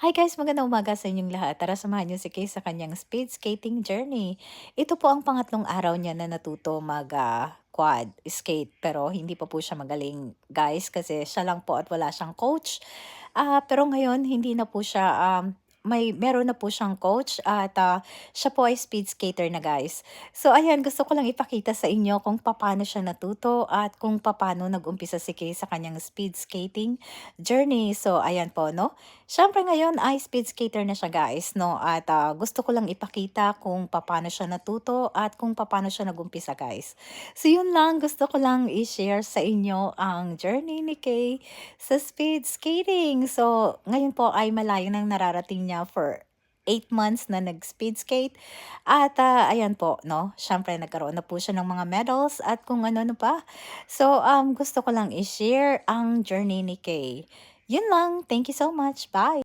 Hi guys, magandang umaga sa inyong lahat. Tara samahan niyo si Kay sa kanyang speed skating journey. Ito po ang pangatlong araw niya na natuto quad skate pero hindi pa po siya magaling guys kasi siya lang po at wala siyang coach. Pero ngayon hindi na po siya meron na po siyang coach at siya po ay speed skater na guys. So ayan, gusto ko lang ipakita sa inyo kung paano siya natuto at kung paano nag-umpisa si Kay sa kanyang speed skating journey. So ayan po, no? Siyempre ngayon ay speed skater na siya guys, no? At gusto ko lang ipakita kung paano siya natuto at kung paano siya nag-umpisa guys. So yun lang, gusto ko lang i-share sa inyo ang journey ni Kay sa speed skating. So ngayon po ay malayo nang nararating niya for 8 months na nag-speed skate. At ayan po, no? Siyempre nagkaroon na po siya ng mga medals at kung ano-ano pa. So gusto ko lang i-share ang journey ni Kay. Yun lang. Thank you so much. Bye.